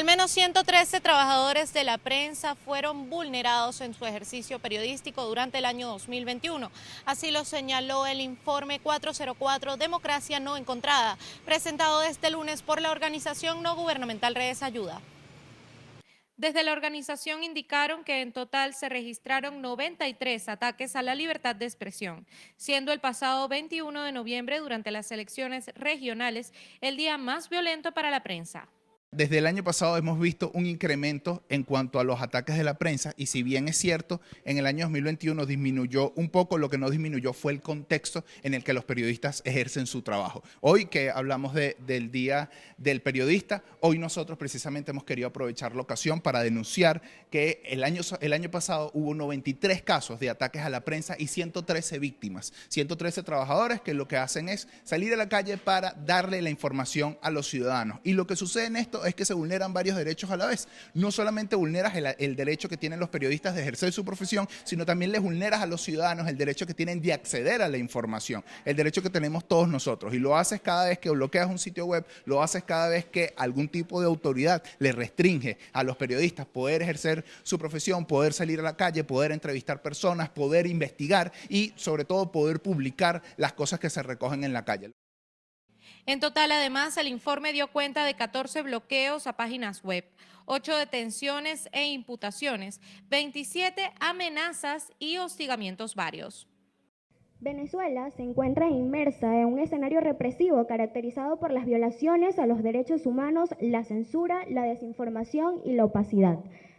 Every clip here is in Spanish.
Al menos 113 trabajadores de la prensa fueron vulnerados en su ejercicio periodístico durante el año 2021. Así lo señaló el informe 404 Democracia No Encontrada, presentado este lunes por la organización no gubernamental Redes Ayuda. Desde la organización indicaron que en total se registraron 93 ataques a la libertad de expresión, siendo el pasado 21 de noviembre, durante las elecciones regionales, el día más violento para la prensa. Desde el año pasado hemos visto un incremento en cuanto a los ataques de la prensa y si bien es cierto, en el año 2021 disminuyó un poco, lo que no disminuyó fue el contexto en el que los periodistas ejercen su trabajo. Hoy que hablamos del Día del Periodista, hoy nosotros precisamente hemos querido aprovechar la ocasión para denunciar que el año pasado hubo 93 casos de ataques a la prensa y 113 víctimas, 113 trabajadores que lo que hacen es salir a la calle para darle la información a los ciudadanos. Y lo que sucede en esto es que se vulneran varios derechos a la vez. No solamente vulneras el derecho que tienen los periodistas de ejercer su profesión, sino también les vulneras a los ciudadanos el derecho que tienen de acceder a la información, el derecho que tenemos todos nosotros. Y lo haces cada vez que bloqueas un sitio web, lo haces cada vez que algún tipo de autoridad le restringe a los periodistas poder ejercer su profesión, poder salir a la calle, poder entrevistar personas, poder investigar y sobre todo poder publicar las cosas que se recogen en la calle. En total, además, el informe dio cuenta de 14 bloqueos a páginas web, 8 detenciones e imputaciones, 27 amenazas y hostigamientos varios. Venezuela se encuentra inmersa en un escenario represivo caracterizado por las violaciones a los derechos humanos, la censura, la desinformación y la opacidad,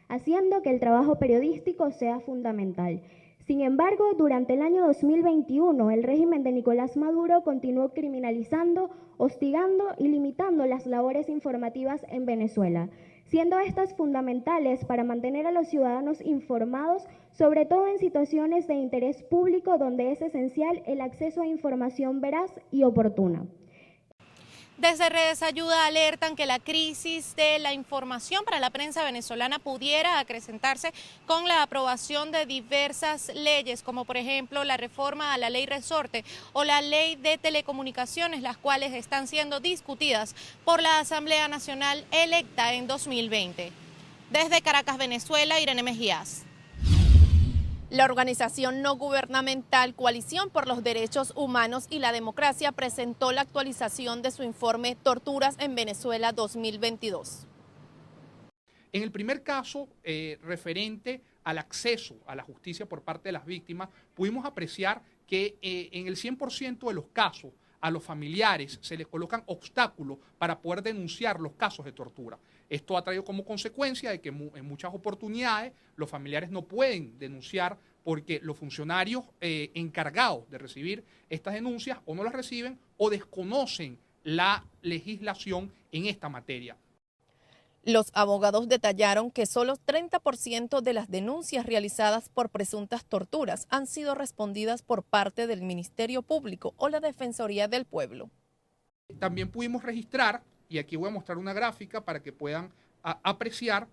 haciendo que el trabajo periodístico sea fundamental. Sin embargo, durante el año 2021, el régimen de Nicolás Maduro continuó criminalizando, hostigando y limitando las labores informativas en Venezuela, siendo estas fundamentales para mantener a los ciudadanos informados, sobre todo en situaciones de interés público donde es esencial el acceso a información veraz y oportuna. Desde Redes Ayuda alertan que la crisis de la información para la prensa venezolana pudiera acrecentarse con la aprobación de diversas leyes, como por ejemplo la reforma a la ley resorte o la ley de telecomunicaciones, las cuales están siendo discutidas por la Asamblea Nacional electa en 2020. Desde Caracas, Venezuela, Irene Mejías. La organización no gubernamental Coalición por los Derechos Humanos y la Democracia presentó la actualización de su informe Torturas en Venezuela 2022. En el primer caso, referente al acceso a la justicia por parte de las víctimas, pudimos apreciar que en el 100% de los casos a los familiares se les colocan obstáculos para poder denunciar los casos de tortura. Esto ha traído como consecuencia de que en muchas oportunidades los familiares no pueden denunciar porque los funcionarios encargados de recibir estas denuncias o no las reciben o desconocen la legislación en esta materia. Los abogados detallaron que solo 30% de las denuncias realizadas por presuntas torturas han sido respondidas por parte del Ministerio Público o la Defensoría del Pueblo. También pudimos registrar, y aquí voy a mostrar una gráfica para que puedan apreciar,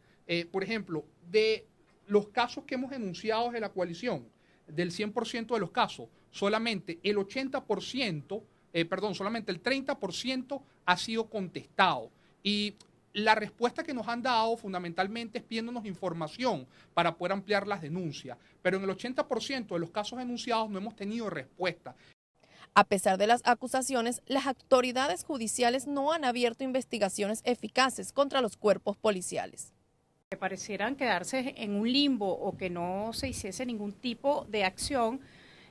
por ejemplo, de los casos que hemos denunciado de la coalición, del 100% de los casos, solamente el 30% ha sido contestado. Y la respuesta que nos han dado fundamentalmente es pidiéndonos información para poder ampliar las denuncias, pero en el 80% de los casos denunciados no hemos tenido respuesta. A pesar de las acusaciones, las autoridades judiciales no han abierto investigaciones eficaces contra los cuerpos policiales. Que parecieran quedarse en un limbo o que no se hiciese ningún tipo de acción,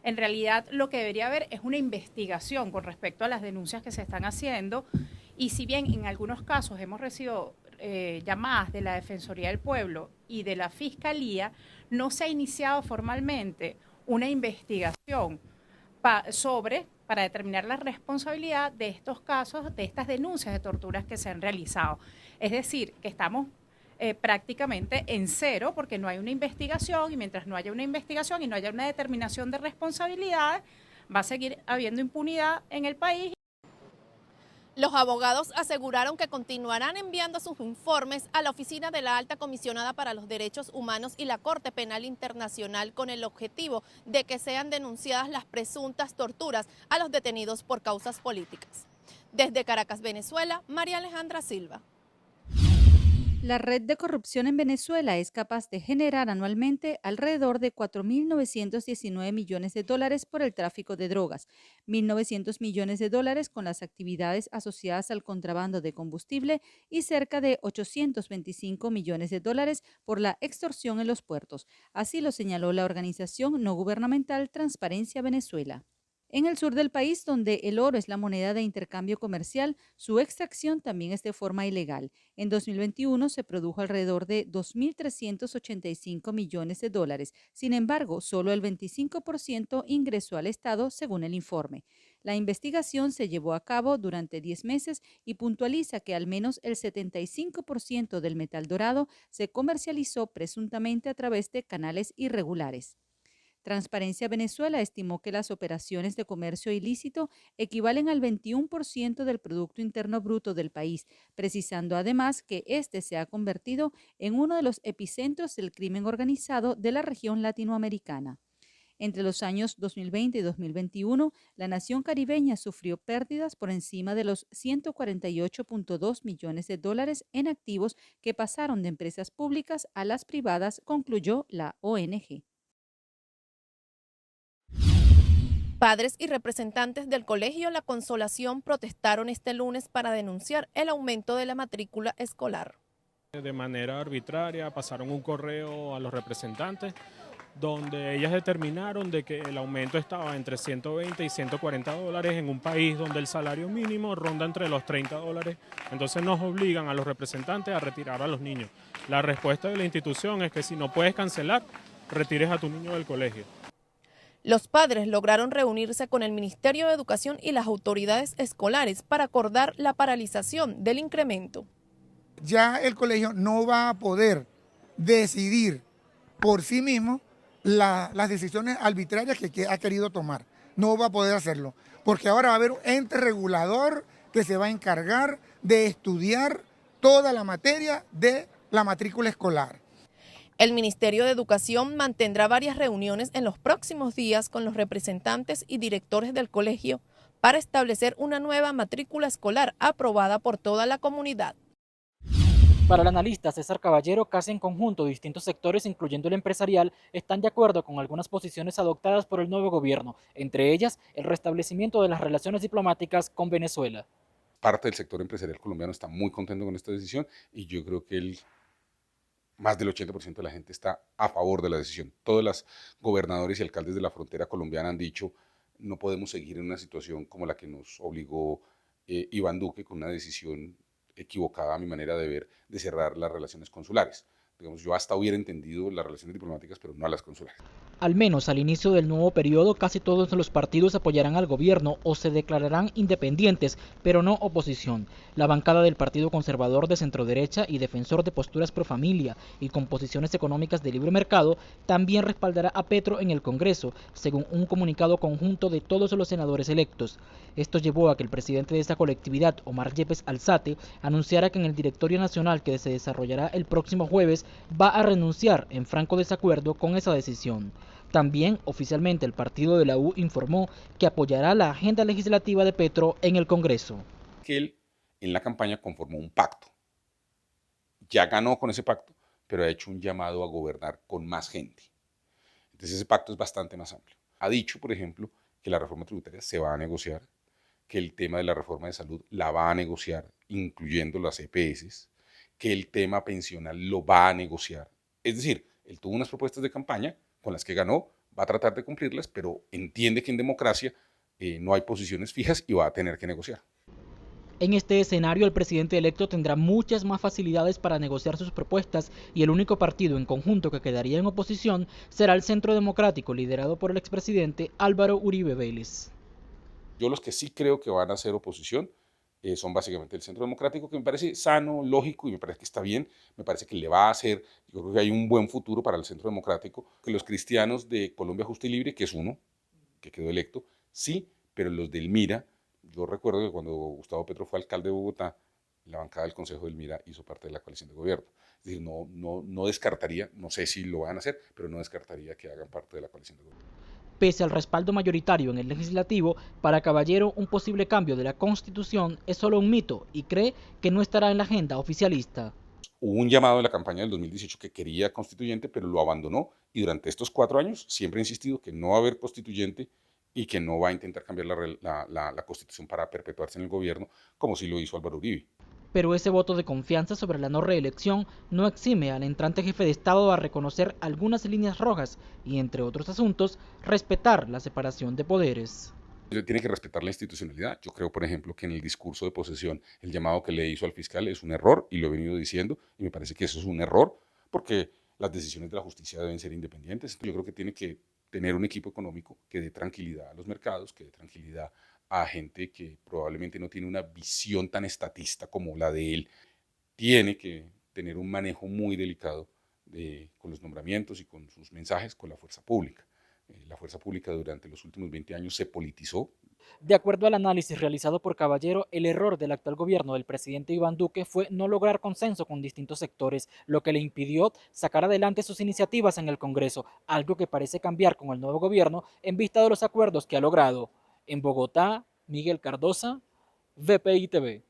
en realidad lo que debería haber es una investigación con respecto a las denuncias que se están haciendo. Y si bien en algunos casos hemos recibido llamadas de la Defensoría del Pueblo y de la Fiscalía, no se ha iniciado formalmente una investigación para determinar la responsabilidad de estos casos, de estas denuncias de torturas que se han realizado. Es decir, que estamos prácticamente en cero porque no hay una investigación, y mientras no haya una investigación y no haya una determinación de responsabilidades, va a seguir habiendo impunidad en el país. Los abogados aseguraron que continuarán enviando sus informes a la Oficina de la Alta Comisionada para los Derechos Humanos y la Corte Penal Internacional con el objetivo de que sean denunciadas las presuntas torturas a los detenidos por causas políticas. Desde Caracas, Venezuela, María Alejandra Silva. La red de corrupción en Venezuela es capaz de generar anualmente alrededor de 4.919 millones de dólares por el tráfico de drogas, 1.900 millones de dólares con las actividades asociadas al contrabando de combustible y cerca de 825 millones de dólares por la extorsión en los puertos. Así lo señaló la organización no gubernamental Transparencia Venezuela. En el sur del país, donde el oro es la moneda de intercambio comercial, su extracción también es de forma ilegal. En 2021 se produjo alrededor de 2.385 millones de dólares. Sin embargo, solo el 25% ingresó al Estado, según el informe. La investigación se llevó a cabo durante 10 meses y puntualiza que al menos el 75% del metal dorado se comercializó presuntamente a través de canales irregulares. Transparencia Venezuela estimó que las operaciones de comercio ilícito equivalen al 21% del Producto Interno Bruto del país, precisando además que este se ha convertido en uno de los epicentros del crimen organizado de la región latinoamericana. Entre los años 2020 y 2021, la nación caribeña sufrió pérdidas por encima de los 148.2 millones de dólares en activos que pasaron de empresas públicas a las privadas, concluyó la ONG. Padres y representantes del Colegio La Consolación protestaron este lunes para denunciar el aumento de la matrícula escolar. De manera arbitraria pasaron un correo a los representantes donde ellas determinaron de que el aumento estaba entre 120 y 140 dólares en un país donde el salario mínimo ronda entre los 30 dólares. Entonces nos obligan a los representantes a retirar a los niños. La respuesta de la institución es que si no puedes cancelar, retires a tu niño del colegio. Los padres lograron reunirse con el Ministerio de Educación y las autoridades escolares para acordar la paralización del incremento. Ya el colegio no va a poder decidir por sí mismo las decisiones arbitrarias que ha querido tomar. No va a poder hacerlo, porque ahora va a haber un ente regulador que se va a encargar de estudiar toda la materia de la matrícula escolar. El Ministerio de Educación mantendrá varias reuniones en los próximos días con los representantes y directores del colegio para establecer una nueva matrícula escolar aprobada por toda la comunidad. Para el analista César Caballero, casi en conjunto distintos sectores, incluyendo el empresarial, están de acuerdo con algunas posiciones adoptadas por el nuevo gobierno, entre ellas el restablecimiento de las relaciones diplomáticas con Venezuela. Parte del sector empresarial colombiano está muy contento con esta decisión y yo creo que más del 80% de la gente está a favor de la decisión. Todos los gobernadores y alcaldes de la frontera colombiana han dicho no podemos seguir en una situación como la que nos obligó Iván Duque con una decisión equivocada a mi manera de ver de cerrar las relaciones consulares. Digamos, yo hasta hubiera entendido las relaciones diplomáticas, pero no a las consulares. Al menos al inicio del nuevo periodo, casi todos los partidos apoyarán al gobierno o se declararán independientes, pero no oposición. La bancada del Partido Conservador de centroderecha y defensor de posturas pro familia y con posiciones económicas de libre mercado también respaldará a Petro en el Congreso, según un comunicado conjunto de todos los senadores electos. Esto llevó a que el presidente de esta colectividad, Omar Yepes Alzate, anunciara que en el directorio nacional que se desarrollará el próximo jueves va a renunciar en franco desacuerdo con esa decisión. También, oficialmente, el partido de la U informó que apoyará la agenda legislativa de Petro en el Congreso. Que él en la campaña conformó un pacto. Ya ganó con ese pacto, pero ha hecho un llamado a gobernar con más gente. Entonces ese pacto es bastante más amplio. Ha dicho, por ejemplo, que la reforma tributaria se va a negociar, que el tema de la reforma de salud la va a negociar, incluyendo las EPS, que el tema pensional lo va a negociar. Es decir, él tuvo unas propuestas de campaña con las que ganó, va a tratar de cumplirlas, pero entiende que en democracia no hay posiciones fijas y va a tener que negociar. En este escenario, el presidente electo tendrá muchas más facilidades para negociar sus propuestas y el único partido en conjunto que quedaría en oposición será el Centro Democrático, liderado por el expresidente Álvaro Uribe Vélez. Yo los que sí creo que van a hacer oposición son básicamente el Centro Democrático, que me parece sano, lógico y me parece que está bien, me parece que le va a hacer, yo creo que hay un buen futuro para el Centro Democrático, que los cristianos de Colombia Justa y Libre, que es uno, que quedó electo, sí, pero los del MIRA, yo recuerdo que cuando Gustavo Petro fue alcalde de Bogotá, la bancada del Consejo del MIRA hizo parte de la coalición de gobierno. Es decir, no descartaría, no sé si lo van a hacer, pero no descartaría que hagan parte de la coalición de gobierno. Pese al respaldo mayoritario en el legislativo, para Caballero un posible cambio de la Constitución es solo un mito y cree que no estará en la agenda oficialista. Hubo un llamado en la campaña del 2018 que quería constituyente, pero lo abandonó, y durante estos 4 años siempre ha insistido que no va a haber constituyente y que no va a intentar cambiar la constitución para perpetuarse en el gobierno, como sí lo hizo Álvaro Uribe. Pero ese voto de confianza sobre la no reelección no exime al entrante jefe de Estado a reconocer algunas líneas rojas y, entre otros asuntos, respetar la separación de poderes. Tiene que respetar la institucionalidad. Yo creo, por ejemplo, que en el discurso de posesión el llamado que le hizo al fiscal es un error, y lo he venido diciendo, y me parece que eso es un error, porque las decisiones de la justicia deben ser independientes. Yo creo que tiene que tener un equipo económico que dé tranquilidad a los mercados, que dé tranquilidad a gente que probablemente no tiene una visión tan estatista como la de él. Tiene que tener un manejo muy delicado con los nombramientos y con sus mensajes con la fuerza pública. La fuerza pública durante los últimos 20 años se politizó. De acuerdo al análisis realizado por Caballero, el error del actual gobierno del presidente Iván Duque fue no lograr consenso con distintos sectores, lo que le impidió sacar adelante sus iniciativas en el Congreso, algo que parece cambiar con el nuevo gobierno en vista de los acuerdos que ha logrado. En Bogotá, Miguel Cardosa, VPI TV.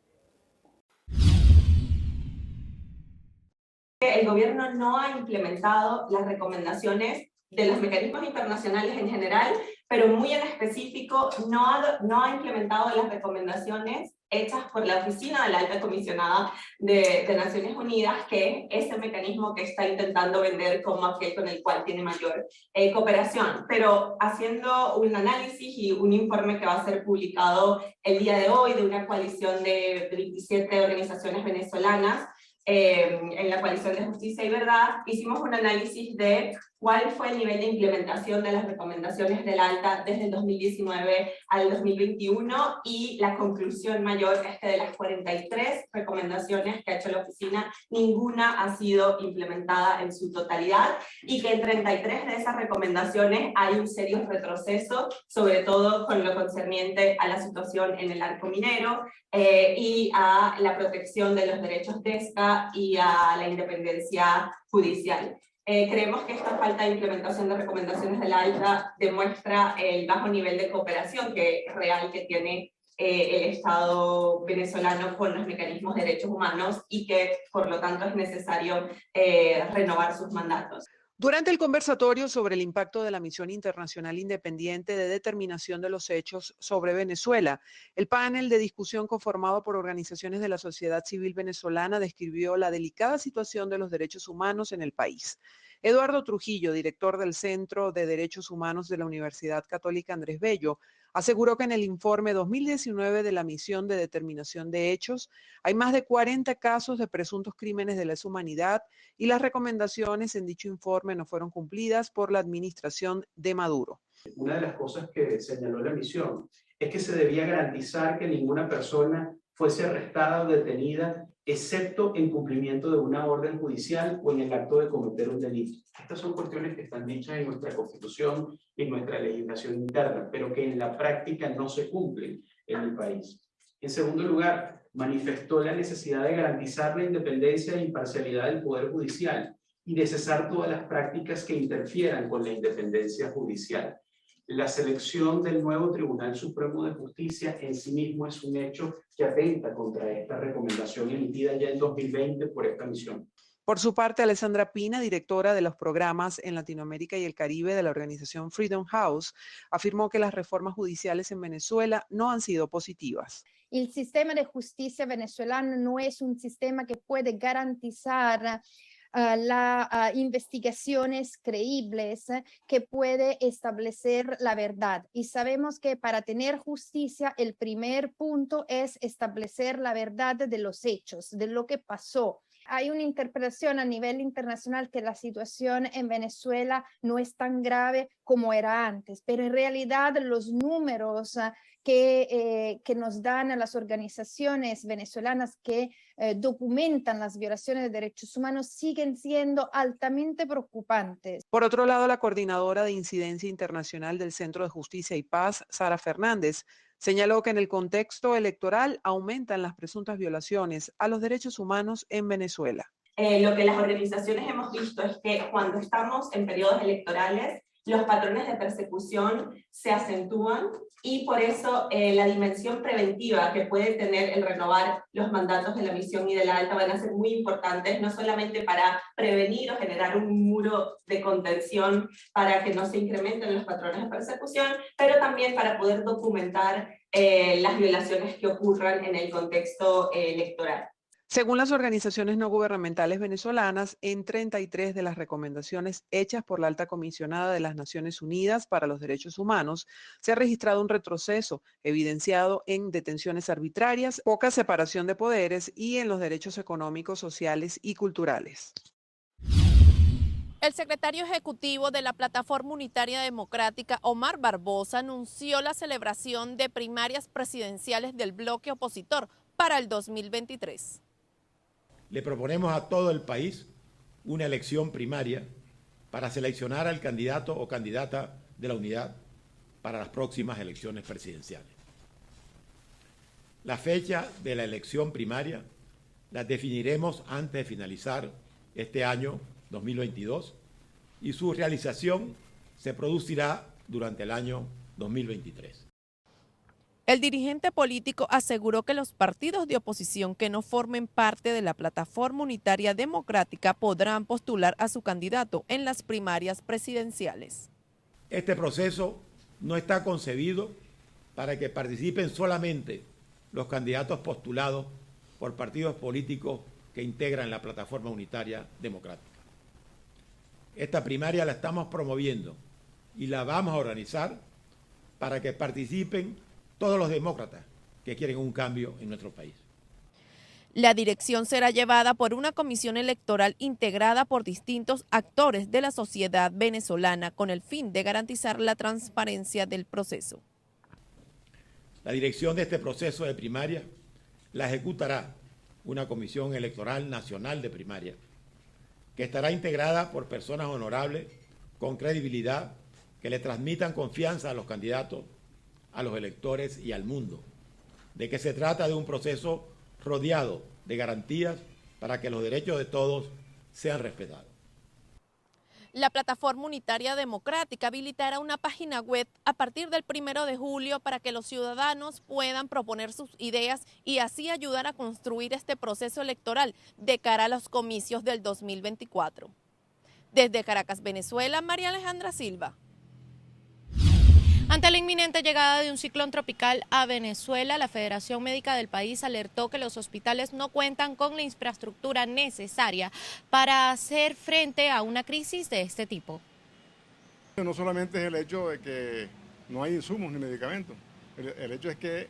El gobierno no ha implementado las recomendaciones de los mecanismos internacionales en general, pero muy en específico no ha implementado las recomendaciones hechas por la Oficina de la Alta Comisionada de Naciones Unidas, que es ese mecanismo que está intentando vender como aquel con el cual tiene mayor cooperación. Pero haciendo un análisis y un informe que va a ser publicado el día de hoy de una coalición de 27 organizaciones venezolanas, en la coalición de Justicia y Verdad, hicimos un análisis de cuál fue el nivel de implementación de las recomendaciones del ALTA desde el 2019 al 2021, y la conclusión mayor es que de las 43 recomendaciones que ha hecho la oficina, ninguna ha sido implementada en su totalidad, y que en 33 de esas recomendaciones hay un serio retroceso, sobre todo con lo concerniente a la situación en el arco minero, y a la protección de los derechos de ESCA y a la independencia judicial. Creemos que esta falta de implementación de recomendaciones de la ALTA demuestra el bajo nivel de cooperación real que tiene el Estado venezolano con los mecanismos de derechos humanos, y que por lo tanto es necesario renovar sus mandatos. Durante el conversatorio sobre el impacto de la Misión Internacional Independiente de Determinación de los Hechos sobre Venezuela, el panel de discusión conformado por organizaciones de la sociedad civil venezolana describió la delicada situación de los derechos humanos en el país. Eduardo Trujillo, director del Centro de Derechos Humanos de la Universidad Católica Andrés Bello, aseguró que en el informe 2019 de la Misión de Determinación de Hechos hay más de 40 casos de presuntos crímenes de lesa humanidad, y las recomendaciones en dicho informe no fueron cumplidas por la administración de Maduro. Una de las cosas que señaló la misión es que se debía garantizar que ninguna persona fuese arrestada o detenida, excepto en cumplimiento de una orden judicial o en el acto de cometer un delito. Estas son cuestiones que están dichas en nuestra Constitución y en nuestra legislación interna, pero que en la práctica no se cumplen en el país. En segundo lugar, manifestó la necesidad de garantizar la independencia e imparcialidad del Poder Judicial y de cesar todas las prácticas que interfieran con la independencia judicial. La selección del nuevo Tribunal Supremo de Justicia en sí mismo es un hecho que atenta contra esta recomendación emitida ya en 2020 por esta misión. Por su parte, Alessandra Pina, directora de los programas en Latinoamérica y el Caribe de la organización Freedom House, afirmó que las reformas judiciales en Venezuela no han sido positivas. El sistema de justicia venezolano no es un sistema que puede garantizar las investigaciones creíbles, que puede establecer la verdad. Y sabemos que para tener justicia, el primer punto es establecer la verdad de los hechos, de lo que pasó. Hay una interpretación a nivel internacional que la situación en Venezuela no es tan grave como era antes, pero en realidad los números que nos dan a las organizaciones venezolanas que documentan las violaciones de derechos humanos siguen siendo altamente preocupantes. Por otro lado, la coordinadora de incidencia internacional del Centro de Justicia y Paz, Sara Fernández, señaló que en el contexto electoral aumentan las presuntas violaciones a los derechos humanos en Venezuela. Lo que las organizaciones hemos visto es que cuando estamos en periodos electorales, los patrones de persecución se acentúan y por eso la dimensión preventiva que puede tener el renovar los mandatos de la misión y de la alta van a ser muy importantes, no solamente para prevenir o generar un muro de contención para que no se incrementen los patrones de persecución, pero también para poder documentar las violaciones que ocurran en el contexto electoral. Según las organizaciones no gubernamentales venezolanas, en 33 de las recomendaciones hechas por la Alta Comisionada de las Naciones Unidas para los Derechos Humanos, se ha registrado un retroceso evidenciado en detenciones arbitrarias, poca separación de poderes y en los derechos económicos, sociales y culturales. El secretario ejecutivo de la Plataforma Unitaria Democrática, Omar Barbosa, anunció la celebración de primarias presidenciales del bloque opositor para el 2023. Le proponemos a todo el país una elección primaria para seleccionar al candidato o candidata de la unidad para las próximas elecciones presidenciales. La fecha de la elección primaria la definiremos antes de finalizar este año 2022 y su realización se producirá durante el año 2023. El dirigente político aseguró que los partidos de oposición que no formen parte de la Plataforma Unitaria Democrática podrán postular a su candidato en las primarias presidenciales. Este proceso no está concebido para que participen solamente los candidatos postulados por partidos políticos que integran la Plataforma Unitaria Democrática. Esta primaria la estamos promoviendo y la vamos a organizar para que participen todos los demócratas que quieren un cambio en nuestro país. La dirección será llevada por una comisión electoral integrada por distintos actores de la sociedad venezolana con el fin de garantizar la transparencia del proceso. La dirección de este proceso de primaria la ejecutará una comisión electoral nacional de primaria que estará integrada por personas honorables con credibilidad que le transmitan confianza a los candidatos, a los electores y al mundo, de que se trata de un proceso rodeado de garantías para que los derechos de todos sean respetados. La Plataforma Unitaria Democrática habilitará una página web a partir del 1 de julio para que los ciudadanos puedan proponer sus ideas y así ayudar a construir este proceso electoral de cara a los comicios del 2024. Desde Caracas, Venezuela, María Alejandra Silva. Ante la inminente llegada de un ciclón tropical a Venezuela, la Federación Médica del país alertó que los hospitales no cuentan con la infraestructura necesaria para hacer frente a una crisis de este tipo. No solamente es el hecho de que no hay insumos ni medicamentos, el hecho es que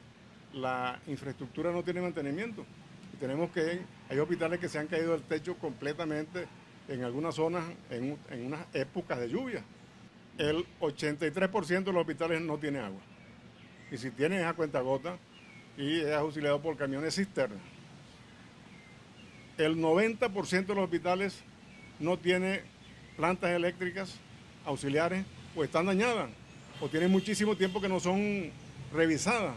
la infraestructura no tiene mantenimiento. Hay hospitales que se han caído del techo completamente en algunas zonas en unas épocas de lluvia. El 83% de los hospitales no tiene agua. Y si tiene es a cuentagotas y es auxiliado por camiones cisterna. El 90% de los hospitales no tiene plantas eléctricas auxiliares o están dañadas o tienen muchísimo tiempo que no son revisadas,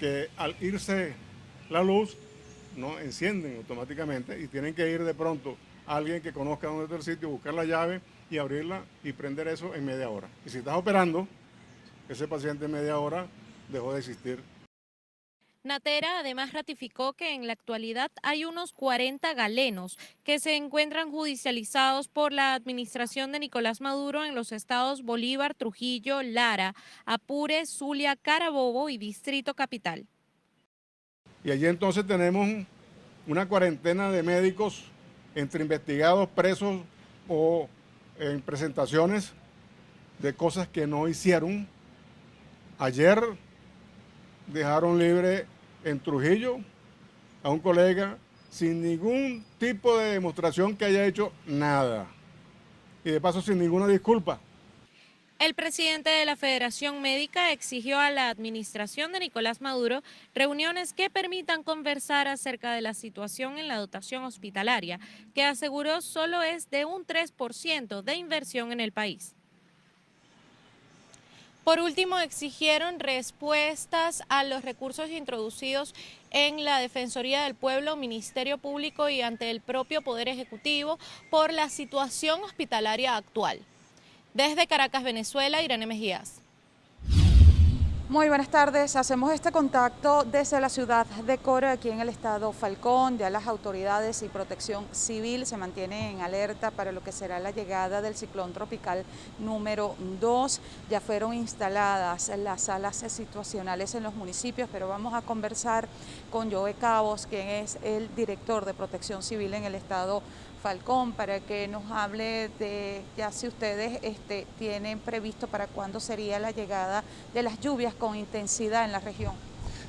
que al irse la luz no encienden automáticamente y tienen que ir de pronto a alguien que conozca dónde está el sitio, buscar la llave y abrirla y prender eso en media hora. Y si estás operando, ese paciente en media hora dejó de existir. Natera además ratificó que en la actualidad hay unos 40 galenos que se encuentran judicializados por la administración de Nicolás Maduro en los estados Bolívar, Trujillo, Lara, Apure, Zulia, Carabobo y Distrito Capital. Y allí entonces tenemos una cuarentena de médicos entre investigados, presos o en presentaciones de cosas que no hicieron. Ayer dejaron libre en Trujillo a un colega sin ningún tipo de demostración que haya hecho nada. Y de paso sin ninguna disculpa. El presidente de la Federación Médica exigió a la administración de Nicolás Maduro reuniones que permitan conversar acerca de la situación en la dotación hospitalaria, que aseguró solo es de un 3% de inversión en el país. Por último, exigieron respuestas a los recursos introducidos en la Defensoría del Pueblo, Ministerio Público y ante el propio Poder Ejecutivo por la situación hospitalaria actual. Desde Caracas, Venezuela, Irene Mejías. Muy buenas tardes. Hacemos este contacto desde la ciudad de Coro, aquí en el estado Falcón. Ya las autoridades y protección civil se mantienen en alerta para lo que será la llegada del ciclón tropical número 2. Ya fueron instaladas las salas situacionales en los municipios, pero vamos a conversar con Joe Cabos, quien es el director de protección civil en el estado Falcón, para que nos hable de ya si ustedes tienen previsto para cuándo sería la llegada de las lluvias con intensidad en la región.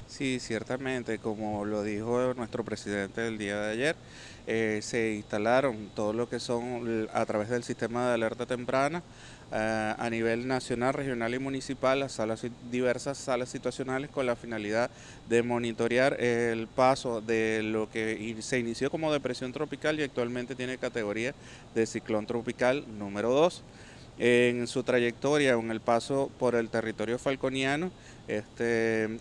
Sí, ciertamente, como lo dijo nuestro presidente el día de ayer, se instalaron todo lo que son a través del sistema de alerta temprana a nivel nacional, regional y municipal, las diversas salas situacionales con la finalidad de monitorear el paso de lo que se inició como depresión tropical y actualmente tiene categoría de ciclón tropical número 2. En su trayectoria, en el paso por el territorio falconiano,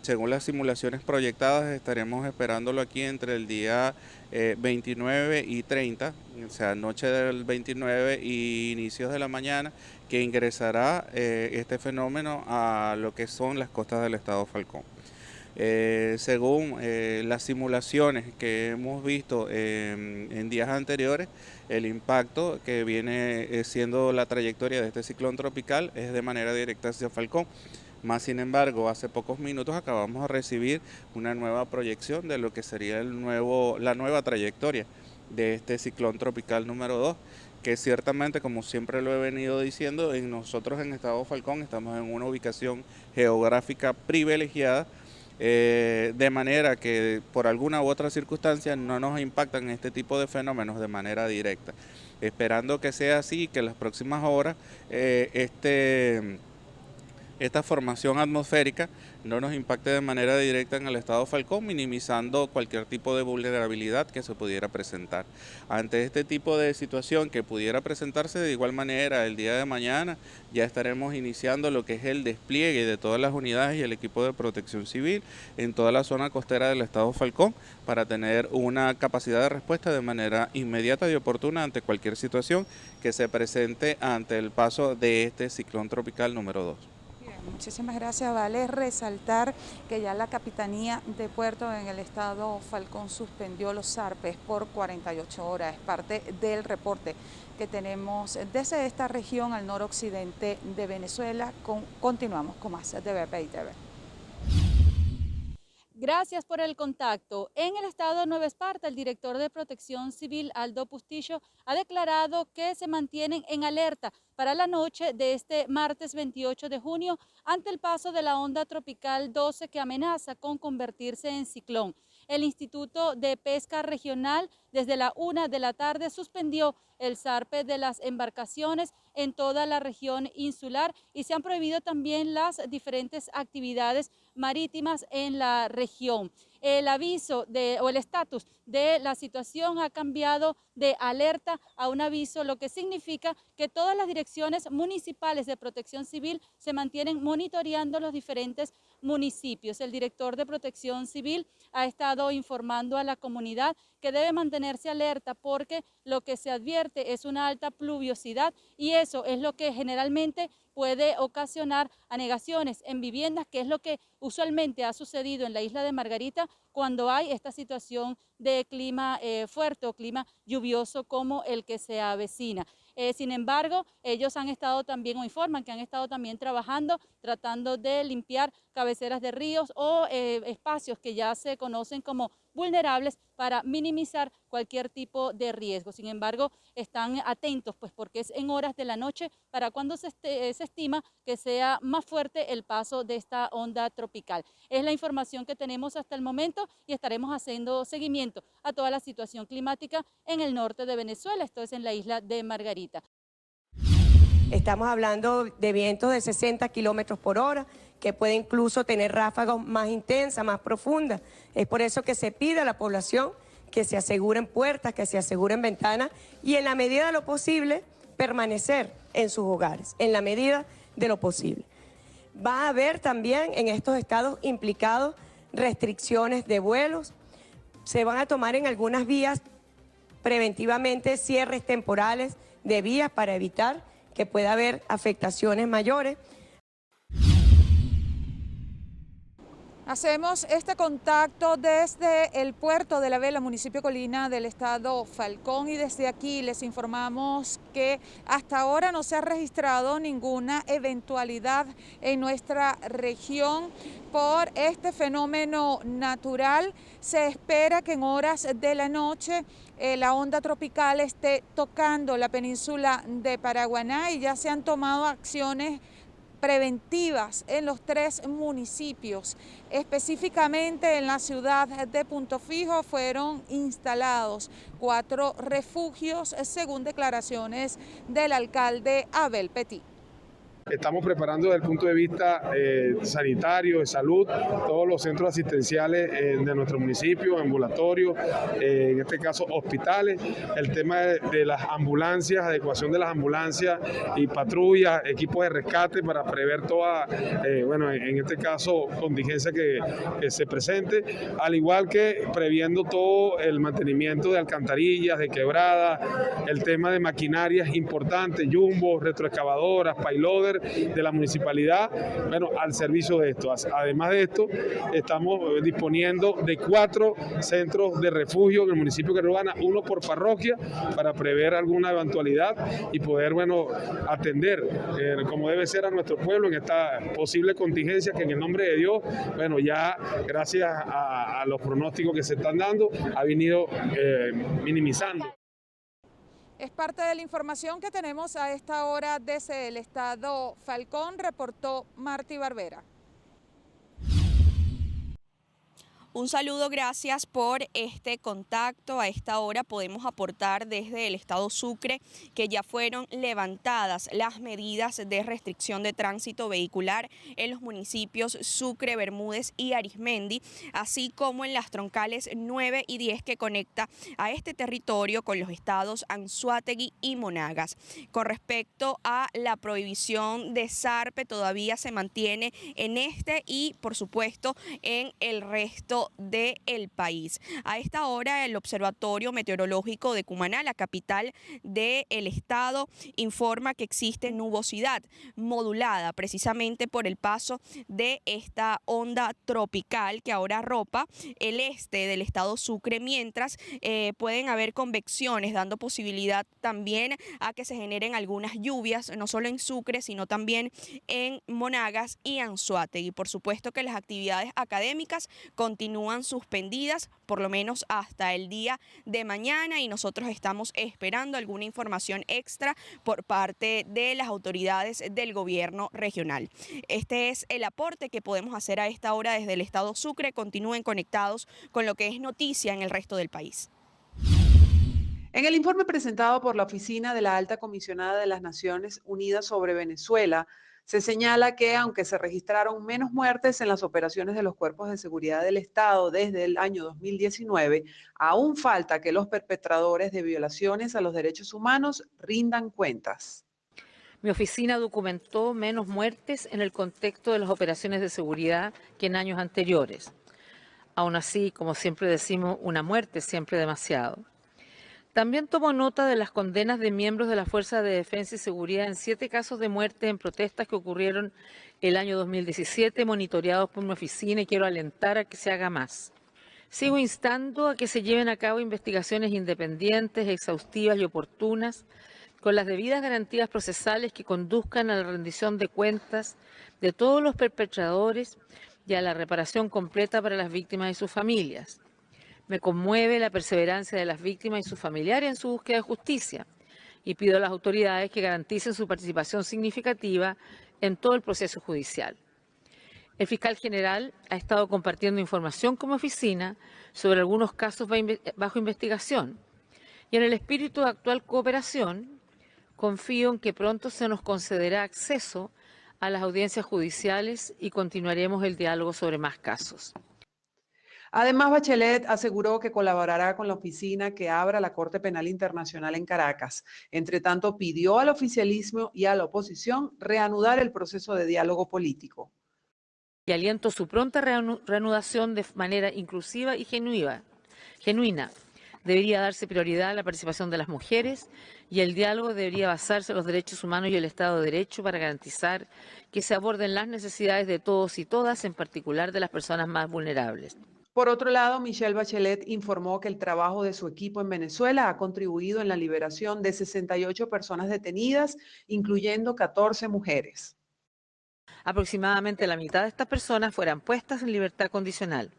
según las simulaciones proyectadas, estaremos esperándolo aquí entre el día 29 y 30, o sea, noche del 29 y inicios de la mañana, que ingresará este fenómeno a lo que son las costas del estado Falcón. Según las simulaciones que hemos visto en días anteriores, el impacto que viene siendo la trayectoria de este ciclón tropical es de manera directa hacia Falcón. Más sin embargo, hace pocos minutos acabamos de recibir una nueva proyección de lo que sería la nueva trayectoria de este ciclón tropical número 2, que ciertamente, como siempre lo he venido diciendo, nosotros en Estado Falcón estamos en una ubicación geográfica privilegiada, de manera que por alguna u otra circunstancia no nos impactan este tipo de fenómenos de manera directa. Esperando que sea así, que en las próximas horas esta formación atmosférica no nos impacte de manera directa en el estado Falcón, minimizando cualquier tipo de vulnerabilidad que se pudiera presentar. Ante este tipo de situación que pudiera presentarse, de igual manera, el día de mañana ya estaremos iniciando lo que es el despliegue de todas las unidades y el equipo de protección civil en toda la zona costera del estado Falcón para tener una capacidad de respuesta de manera inmediata y oportuna ante cualquier situación que se presente ante el paso de este ciclón tropical número 2. Muchísimas gracias. Vale resaltar que ya la Capitanía de Puerto en el estado Falcón suspendió los zarpes por 48 horas. Es parte del reporte que tenemos desde esta región al noroccidente de Venezuela. Continuamos con más de BPI TV. Gracias por el contacto. En el estado de Nueva Esparta, el director de Protección Civil, Aldo Pustillo, ha declarado que se mantienen en alerta para la noche de este martes 28 de junio ante el paso de la onda tropical 12 que amenaza con convertirse en ciclón. El Instituto de Pesca Regional desde la 1 de la tarde suspendió el zarpe de las embarcaciones en toda la región insular y se han prohibido también las diferentes actividades marítimas en la región. El aviso o el estatus de la situación ha cambiado de alerta a un aviso, lo que significa que todas las direcciones municipales de protección civil se mantienen monitoreando los diferentes municipios. El director de Protección Civil ha estado informando a la comunidad que debe mantenerse alerta porque lo que se advierte es una alta pluviosidad y eso es lo que generalmente puede ocasionar anegaciones en viviendas, que es lo que usualmente ha sucedido en la isla de Margarita cuando hay esta situación de clima fuerte o clima lluvioso como el que se avecina. Sin embargo, ellos han estado también, o informan que han estado también trabajando, tratando de limpiar cabeceras de ríos o espacios que ya se conocen como vulnerables para minimizar cualquier tipo de riesgo. Sin embargo, están atentos, pues porque es en horas de la noche para cuando se estima que sea más fuerte el paso de esta onda tropical. Es la información que tenemos hasta el momento y estaremos haciendo seguimiento a toda la situación climática en el norte de Venezuela, esto es en la isla de Margarita. Estamos hablando de vientos de 60 kilómetros por hora, que puede incluso tener ráfagas más intensas, más profundas. Es por eso que se pide a la población que se aseguren puertas, que se aseguren ventanas y en la medida de lo posible permanecer en sus hogares, en la medida de lo posible. Va a haber también en estos estados implicados restricciones de vuelos. Se van a tomar en algunas vías preventivamente cierres temporales de vías para evitar que pueda haber afectaciones mayores. Hacemos este contacto desde el puerto de La Vela, municipio Colina del estado Falcón, y desde aquí les informamos que hasta ahora no se ha registrado ninguna eventualidad en nuestra región por este fenómeno natural. Se espera que en horas de la noche la onda tropical esté tocando la península de Paraguaná y ya se han tomado acciones preventivas en los 3 municipios. Específicamente en la ciudad de Punto Fijo fueron instalados 4 refugios, según declaraciones del alcalde Abel Petit. Estamos preparando desde el punto de vista sanitario, de salud, todos los centros asistenciales de nuestro municipio, ambulatorios, en este caso hospitales, el tema de las ambulancias, adecuación de las ambulancias y patrullas, equipos de rescate para prever toda, en este caso, contingencia que se presente, al igual que previendo todo el mantenimiento de alcantarillas, de quebradas, el tema de maquinarias importantes, jumbos, retroexcavadoras, payloaders, de la municipalidad, al servicio de esto. Además de esto, estamos disponiendo de 4 centros de refugio en el municipio de Carúpano, 1 por parroquia, para prever alguna eventualidad y poder, atender como debe ser a nuestro pueblo en esta posible contingencia que en el nombre de Dios, ya gracias a los pronósticos que se están dando, ha venido minimizando. Es parte de la información que tenemos a esta hora desde el estado Falcón, reportó Martí Barbera. Un saludo, gracias por este contacto. A esta hora podemos aportar desde el estado Sucre que ya fueron levantadas las medidas de restricción de tránsito vehicular en los municipios Sucre, Bermúdez y Arismendi, así como en las troncales 9 y 10 que conecta a este territorio con los estados Anzoátegui y Monagas. Con respecto a la prohibición de zarpe, todavía se mantiene en este y, por supuesto, en el resto del país. A esta hora el Observatorio Meteorológico de Cumaná, la capital del estado, informa que existe nubosidad modulada precisamente por el paso de esta onda tropical que ahora arropa el este del estado Sucre, mientras pueden haber convecciones dando posibilidad también a que se generen algunas lluvias, no solo en Sucre, sino también en Monagas y Anzoátegui. Por supuesto que las actividades académicas continúan suspendidas por lo menos hasta el día de mañana y nosotros estamos esperando alguna información extra por parte de las autoridades del gobierno regional. Este es el aporte que podemos hacer a esta hora desde el estado Sucre. Continúen conectados con lo que es noticia en el resto del país. En el informe presentado por la Oficina de la Alta Comisionada de las Naciones Unidas sobre Venezuela, se señala que aunque se registraron menos muertes en las operaciones de los cuerpos de seguridad del Estado desde el año 2019, aún falta que los perpetradores de violaciones a los derechos humanos rindan cuentas. Mi oficina documentó menos muertes en el contexto de las operaciones de seguridad que en años anteriores. Aún así, como siempre decimos, una muerte es siempre demasiado. También tomo nota de las condenas de miembros de la Fuerza de Defensa y Seguridad en 7 casos de muerte en protestas que ocurrieron el año 2017, monitoreados por mi oficina, y quiero alentar a que se haga más. Sigo instando a que se lleven a cabo investigaciones independientes, exhaustivas y oportunas, con las debidas garantías procesales que conduzcan a la rendición de cuentas de todos los perpetradores y a la reparación completa para las víctimas y sus familias. Me conmueve la perseverancia de las víctimas y sus familiares en su búsqueda de justicia y pido a las autoridades que garanticen su participación significativa en todo el proceso judicial. El fiscal general ha estado compartiendo información con mi oficina sobre algunos casos bajo investigación y en el espíritu de actual cooperación confío en que pronto se nos concederá acceso a las audiencias judiciales y continuaremos el diálogo sobre más casos. Además, Bachelet aseguró que colaborará con la oficina que abra la Corte Penal Internacional en Caracas. Entre tanto, pidió al oficialismo y a la oposición reanudar el proceso de diálogo político. Y aliento su pronta reanudación de manera inclusiva y genuina. Debería darse prioridad a la participación de las mujeres y el diálogo debería basarse en los derechos humanos y el Estado de Derecho para garantizar que se aborden las necesidades de todos y todas, en particular de las personas más vulnerables. Por otro lado, Michelle Bachelet informó que el trabajo de su equipo en Venezuela ha contribuido en la liberación de 68 personas detenidas, incluyendo 14 mujeres. Aproximadamente la mitad de estas personas fueran puestas en libertad condicional.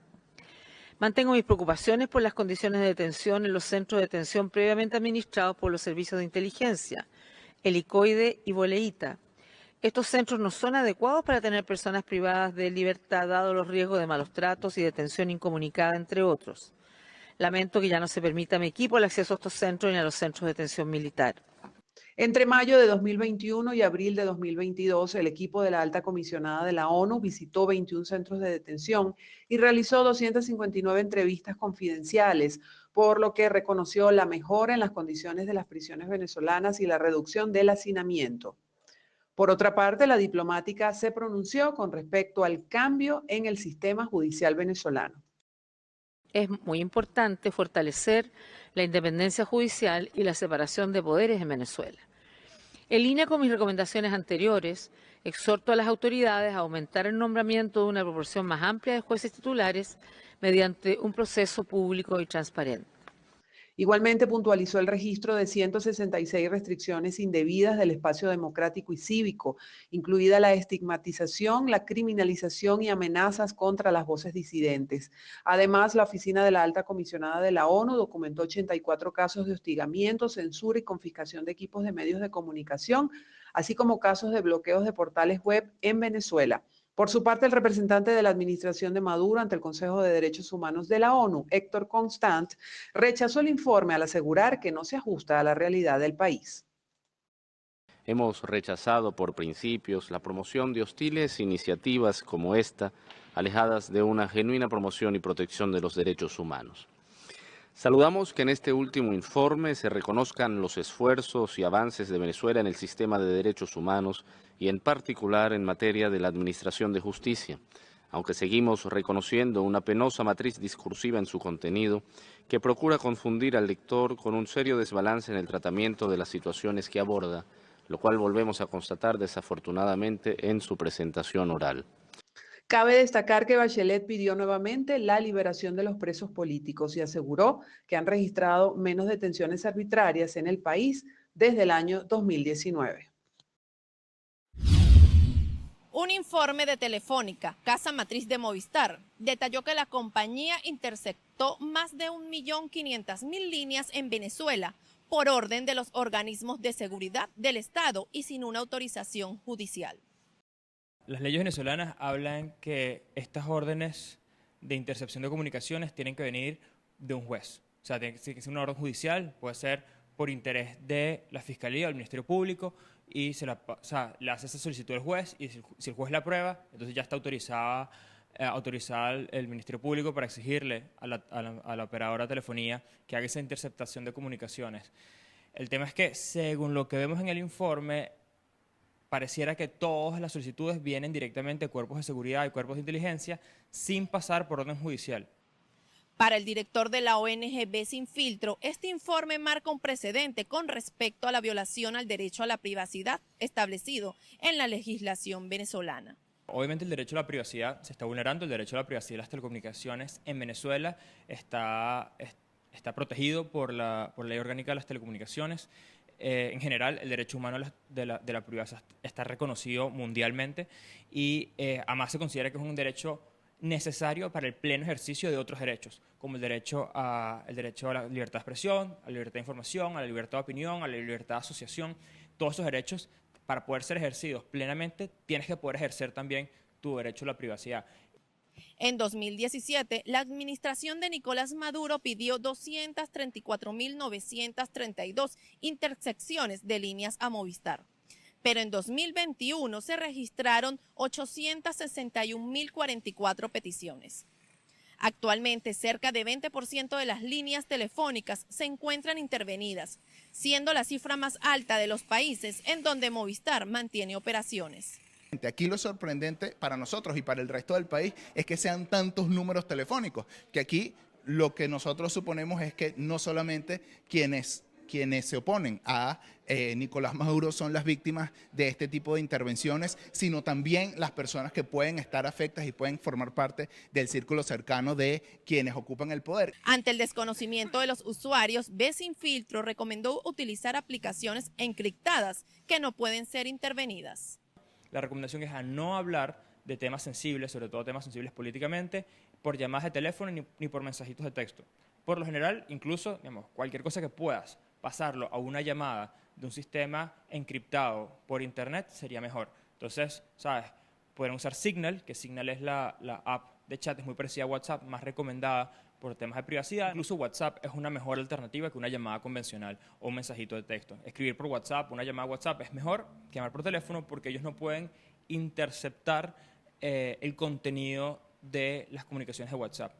Mantengo mis preocupaciones por las condiciones de detención en los centros de detención previamente administrados por los servicios de inteligencia, Helicoide y Boleíta. Estos centros no son adecuados para tener personas privadas de libertad, dado los riesgos de malos tratos y detención incomunicada, entre otros. Lamento que ya no se permita a mi equipo el acceso a estos centros ni a los centros de detención militar. Entre mayo de 2021 y abril de 2022, el equipo de la Alta Comisionada de la ONU visitó 21 centros de detención y realizó 259 entrevistas confidenciales, por lo que reconoció la mejora en las condiciones de las prisiones venezolanas y la reducción del hacinamiento. Por otra parte, la diplomática se pronunció con respecto al cambio en el sistema judicial venezolano. Es muy importante fortalecer la independencia judicial y la separación de poderes en Venezuela. En línea con mis recomendaciones anteriores, exhorto a las autoridades a aumentar el nombramiento de una proporción más amplia de jueces titulares mediante un proceso público y transparente. Igualmente puntualizó el registro de 166 restricciones indebidas del espacio democrático y cívico, incluida la estigmatización, la criminalización y amenazas contra las voces disidentes. Además, la Oficina de la Alta Comisionada de la ONU documentó 84 casos de hostigamiento, censura y confiscación de equipos de medios de comunicación, así como casos de bloqueos de portales web en Venezuela. Por su parte, el representante de la administración de Maduro ante el Consejo de Derechos Humanos de la ONU, Héctor Constant, rechazó el informe al asegurar que no se ajusta a la realidad del país. Hemos rechazado por principios la promoción de hostiles iniciativas como esta, alejadas de una genuina promoción y protección de los derechos humanos. Saludamos que en este último informe se reconozcan los esfuerzos y avances de Venezuela en el sistema de derechos humanos y en particular en materia de la administración de justicia, aunque seguimos reconociendo una penosa matriz discursiva en su contenido que procura confundir al lector con un serio desbalance en el tratamiento de las situaciones que aborda, lo cual volvemos a constatar desafortunadamente en su presentación oral. Cabe destacar que Bachelet pidió nuevamente la liberación de los presos políticos y aseguró que han registrado menos detenciones arbitrarias en el país desde el año 2019. Un informe de Telefónica, casa matriz de Movistar, detalló que la compañía interceptó más de 1.500.000 líneas en Venezuela por orden de los organismos de seguridad del Estado y sin una autorización judicial. Las leyes venezolanas hablan que estas órdenes de intercepción de comunicaciones tienen que venir de un juez. O sea, tiene que ser una orden judicial, puede ser por interés de la Fiscalía o el Ministerio Público, y le hace esa solicitud al juez, y si el juez la aprueba, entonces ya está autorizada el Ministerio Público para exigirle a la operadora de telefonía que haga esa interceptación de comunicaciones. El tema es que, según lo que vemos en el informe, pareciera que todas las solicitudes vienen directamente de cuerpos de seguridad y cuerpos de inteligencia sin pasar por orden judicial. Para el director de la ONG Ve Sin Filtro, este informe marca un precedente con respecto a la violación al derecho a la privacidad establecido en la legislación venezolana. Obviamente el derecho a la privacidad se está vulnerando, el derecho a la privacidad de las telecomunicaciones en Venezuela está protegido por la Ley Orgánica de las Telecomunicaciones. En general, el derecho humano de la privacidad está reconocido mundialmente y además se considera que es un derecho necesario para el pleno ejercicio de otros derechos, como el derecho a la libertad de expresión, a la libertad de información, a la libertad de opinión, a la libertad de asociación. Todos esos derechos, para poder ser ejercidos plenamente, tienes que poder ejercer también tu derecho a la privacidad. En 2017, la administración de Nicolás Maduro pidió 234.932 intersecciones de líneas a Movistar. Pero en 2021 se registraron 861.044 peticiones. Actualmente, cerca de 20% de las líneas telefónicas se encuentran intervenidas, siendo la cifra más alta de los países en donde Movistar mantiene operaciones. Aquí lo sorprendente para nosotros y para el resto del país es que sean tantos números telefónicos, que aquí lo que nosotros suponemos es que no solamente quienes se oponen a Nicolás Maduro son las víctimas de este tipo de intervenciones, sino también las personas que pueden estar afectadas y pueden formar parte del círculo cercano de quienes ocupan el poder. Ante el desconocimiento de los usuarios, Ve Sin Filtro recomendó utilizar aplicaciones encriptadas que no pueden ser intervenidas. La recomendación es a no hablar de temas sensibles, sobre todo temas sensibles políticamente, por llamadas de teléfono ni por mensajitos de texto. Por lo general, incluso, digamos, cualquier cosa que puedas pasarlo a una llamada de un sistema encriptado por internet sería mejor. Entonces, ¿sabes? Pueden usar Signal, que Signal es la app de chat, es muy parecida a WhatsApp, más recomendada por temas de privacidad. Incluso WhatsApp es una mejor alternativa que una llamada convencional o un mensajito de texto. Escribir por WhatsApp, una llamada WhatsApp es mejor que llamar por teléfono porque ellos no pueden interceptar el contenido de las comunicaciones de WhatsApp.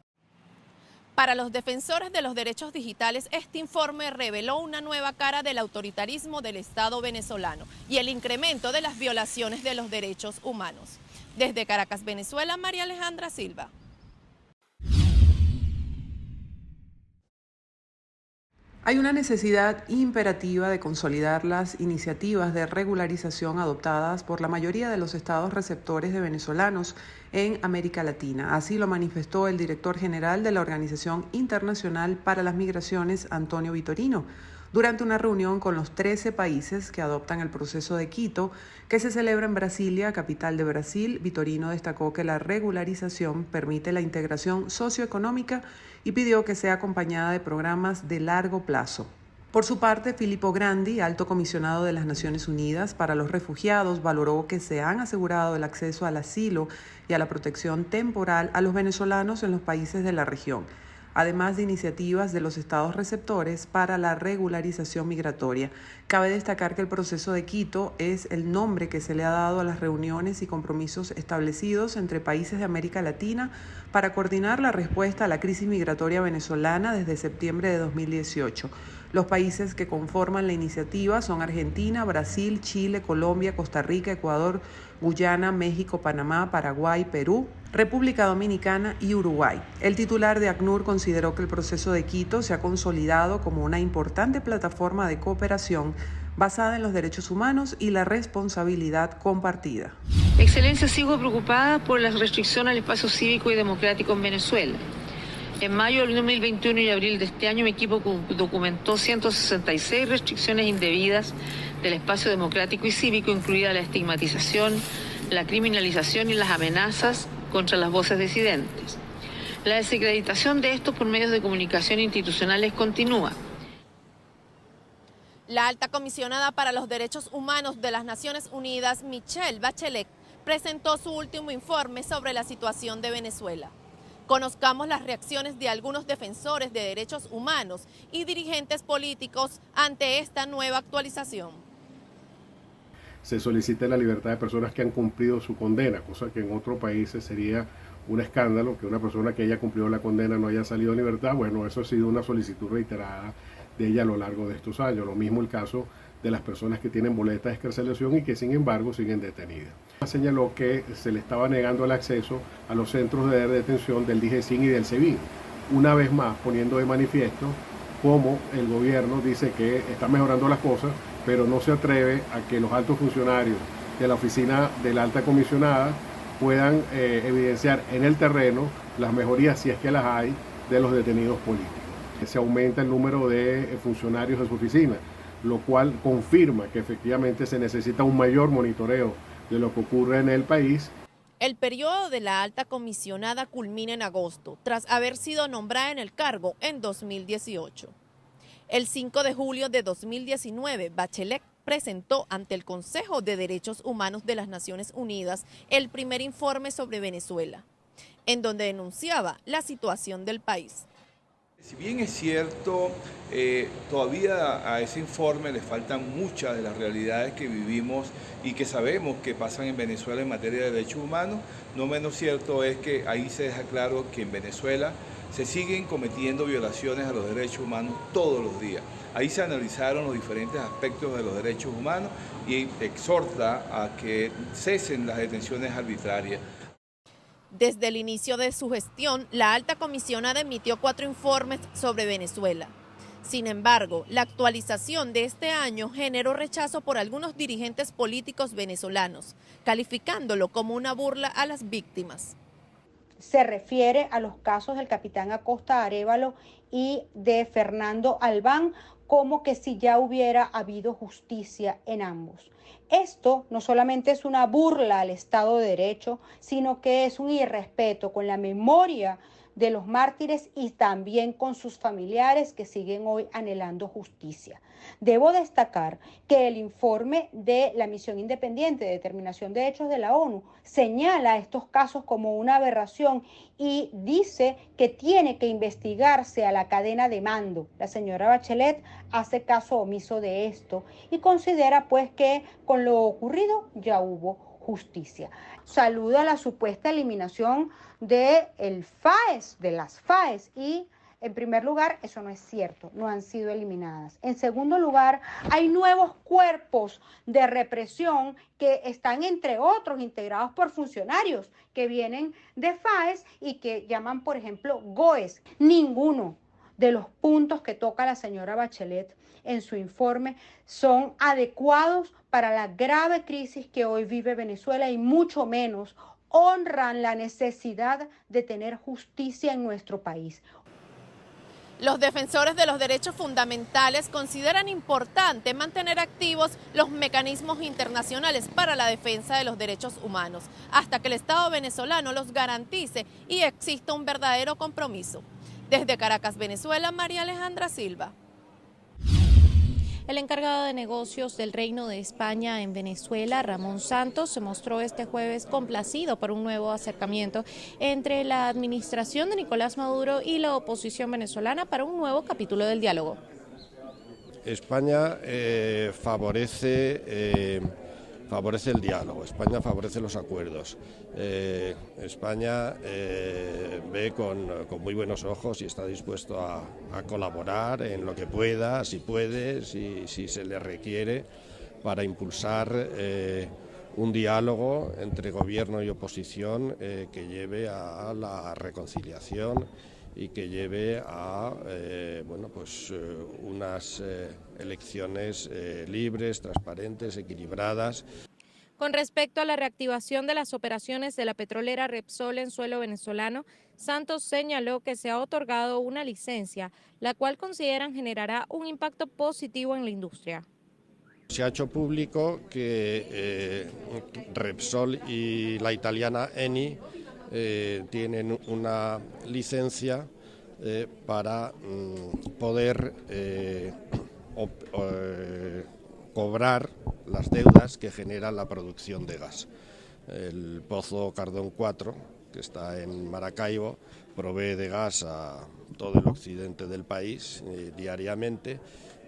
Para los defensores de los derechos digitales, este informe reveló una nueva cara del autoritarismo del Estado venezolano y el incremento de las violaciones de los derechos humanos. Desde Caracas, Venezuela, María Alejandra Silva. Hay una necesidad imperativa de consolidar las iniciativas de regularización adoptadas por la mayoría de los estados receptores de venezolanos en América Latina. Así lo manifestó el director general de la Organización Internacional para las Migraciones, Antonio Vitorino, durante una reunión con los 13 países que adoptan el proceso de Quito, que se celebra en Brasilia, capital de Brasil. Vitorino destacó que la regularización permite la integración socioeconómica y pidió que sea acompañada de programas de largo plazo. Por su parte, Filippo Grandi, alto comisionado de las Naciones Unidas para los Refugiados, valoró que se han asegurado el acceso al asilo y a la protección temporal a los venezolanos en los países de la región, además de iniciativas de los estados receptores para la regularización migratoria. Cabe destacar que el proceso de Quito es el nombre que se le ha dado a las reuniones y compromisos establecidos entre países de América Latina para coordinar la respuesta a la crisis migratoria venezolana desde septiembre de 2018. Los países que conforman la iniciativa son Argentina, Brasil, Chile, Colombia, Costa Rica, Ecuador, Guyana, México, Panamá, Paraguay, Perú, República Dominicana y Uruguay. El titular de ACNUR consideró que el proceso de Quito se ha consolidado como una importante plataforma de cooperación basada en los derechos humanos y la responsabilidad compartida. Excelencia, sigo preocupada por la restricción al espacio cívico y democrático en Venezuela. En mayo del 2021 y abril de este año, mi equipo documentó 166 restricciones indebidas del espacio democrático y cívico, incluida la estigmatización, la criminalización y las amenazas contra las voces disidentes. La desacreditación de estos por medios de comunicación institucionales continúa. La alta comisionada para los derechos humanos de las Naciones Unidas, Michelle Bachelet, presentó su último informe sobre la situación de Venezuela. Conozcamos las reacciones de algunos defensores de derechos humanos y dirigentes políticos ante esta nueva actualización. Se solicita la libertad de personas que han cumplido su condena, cosa que en otros países sería un escándalo, que una persona que haya cumplido la condena no haya salido en libertad. Bueno, eso ha sido una solicitud reiterada de ella a lo largo de estos años. Lo mismo el caso de las personas que tienen boletas de excarcelación y que sin embargo siguen detenidas. Señaló que se le estaba negando el acceso a los centros de detención del DGCIN y del SEBIN, una vez más poniendo de manifiesto cómo el gobierno dice que está mejorando las cosas, pero no se atreve a que los altos funcionarios de la oficina de la alta comisionada puedan evidenciar en el terreno las mejorías, si es que las hay, de los detenidos políticos. Se aumenta el número de funcionarios de su oficina, lo cual confirma que efectivamente se necesita un mayor monitoreo de lo que ocurre en el país. El periodo de la alta comisionada culmina en agosto, tras haber sido nombrada en el cargo en 2018. El 5 de julio de 2019, Bachelet presentó ante el Consejo de Derechos Humanos de las Naciones Unidas el primer informe sobre Venezuela, en donde denunciaba la situación del país. Si bien es cierto, todavía a ese informe le faltan muchas de las realidades que vivimos y que sabemos que pasan en Venezuela en materia de derechos humanos, no menos cierto es que ahí se deja claro que en Venezuela se siguen cometiendo violaciones a los derechos humanos todos los días. Ahí se analizaron los diferentes aspectos de los derechos humanos y exhorta a que cesen las detenciones arbitrarias. Desde el inicio de su gestión, la alta comisionada emitió 4 informes sobre Venezuela. Sin embargo, la actualización de este año generó rechazo por algunos dirigentes políticos venezolanos, calificándolo como una burla a las víctimas. Se refiere a los casos del capitán Acosta Arévalo y de Fernando Albán, como que si ya hubiera habido justicia en ambos. Esto no solamente es una burla al Estado de Derecho, sino que es un irrespeto con la memoria de los mártires y también con sus familiares que siguen hoy anhelando justicia. Debo destacar que el informe de la Misión Independiente de Determinación de Hechos de la ONU señala estos casos como una aberración y dice que tiene que investigarse a la cadena de mando. La señora Bachelet hace caso omiso de esto y considera pues que con lo ocurrido ya hubo justicia. Saluda la supuesta eliminación de las FAES y en primer lugar, eso no es cierto, no han sido eliminadas. En segundo lugar, hay nuevos cuerpos de represión que están, entre otros, integrados por funcionarios que vienen de FAES y que llaman, por ejemplo, GOES. Ninguno de los puntos que toca la señora Bachelet en su informe son adecuados para la grave crisis que hoy vive Venezuela y mucho menos honran la necesidad de tener justicia en nuestro país. Los defensores de los derechos fundamentales consideran importante mantener activos los mecanismos internacionales para la defensa de los derechos humanos, hasta que el Estado venezolano los garantice y exista un verdadero compromiso. Desde Caracas, Venezuela, María Alejandra Silva. El encargado de negocios del Reino de España en Venezuela, Ramón Santos, se mostró este jueves complacido por un nuevo acercamiento entre la administración de Nicolás Maduro y la oposición venezolana para un nuevo capítulo del diálogo. España favorece el diálogo, España favorece los acuerdos. España ve con muy buenos ojos y está dispuesto a colaborar en lo que pueda, si puede, si se le requiere, para impulsar un diálogo entre gobierno y oposición que lleve a la reconciliación y que lleve a unas elecciones libres, transparentes, equilibradas. Con respecto a la reactivación de las operaciones de la petrolera Repsol en suelo venezolano, Santos señaló que se ha otorgado una licencia, la cual consideran generará un impacto positivo en la industria. Se ha hecho público que Repsol y la italiana Eni tienen una licencia para poder cobrar las deudas que genera la producción de gas. El pozo Cardón 4, que está en Maracaibo, provee de gas a todo el occidente del país diariamente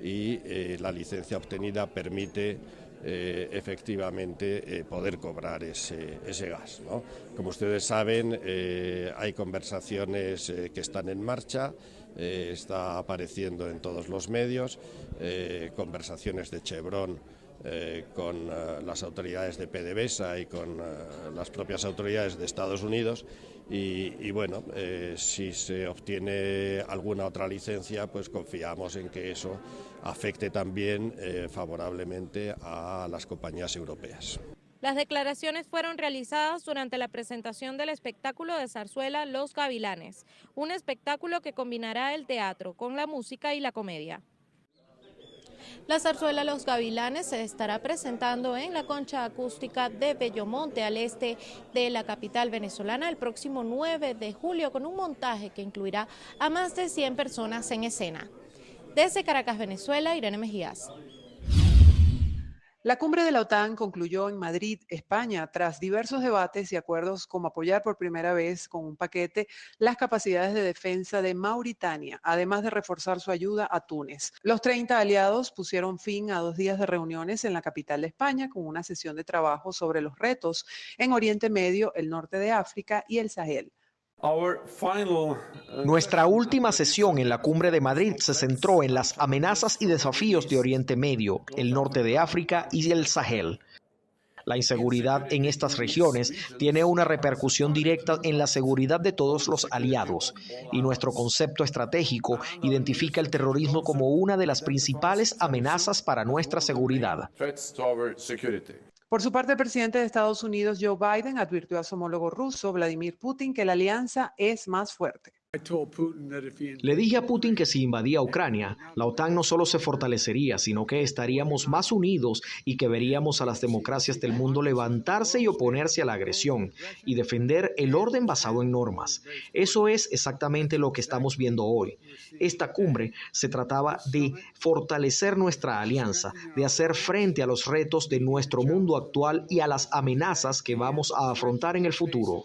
y la licencia obtenida permite efectivamente poder cobrar ese gas, ¿no? Como ustedes saben, hay conversaciones que están en marcha, está apareciendo en todos los medios, conversaciones de Chevron con las autoridades de PDVSA y con las propias autoridades de Estados Unidos y bueno, si se obtiene alguna otra licencia, pues confiamos en que eso afecte también favorablemente a las compañías europeas. Las declaraciones fueron realizadas durante la presentación del espectáculo de zarzuela Los Gavilanes, un espectáculo que combinará el teatro con la música y la comedia. La zarzuela Los Gavilanes se estará presentando en la Concha Acústica de Bellomonte, al este de la capital venezolana, el próximo 9 de julio, con un montaje que incluirá a más de 100 personas en escena. Desde Caracas, Venezuela, Irene Mejías. La cumbre de la OTAN concluyó en Madrid, España, tras diversos debates y acuerdos como apoyar por primera vez con un paquete las capacidades de defensa de Mauritania, además de reforzar su ayuda a Túnez. Los 30 aliados pusieron fin a 2 días de reuniones en la capital de España con una sesión de trabajo sobre los retos en Oriente Medio, el norte de África y el Sahel. Nuestra última sesión en la Cumbre de Madrid se centró en las amenazas y desafíos de Oriente Medio, el norte de África y el Sahel. La inseguridad en estas regiones tiene una repercusión directa en la seguridad de todos los aliados, y nuestro concepto estratégico identifica el terrorismo como una de las principales amenazas para nuestra seguridad. Por su parte, el presidente de Estados Unidos, Joe Biden, advirtió a su homólogo ruso, Vladimir Putin, que la alianza es más fuerte. Le dije a Putin que si invadía Ucrania, la OTAN no solo se fortalecería, sino que estaríamos más unidos y que veríamos a las democracias del mundo levantarse y oponerse a la agresión y defender el orden basado en normas. Eso es exactamente lo que estamos viendo hoy. Esta cumbre se trataba de fortalecer nuestra alianza, de hacer frente a los retos de nuestro mundo actual y a las amenazas que vamos a afrontar en el futuro.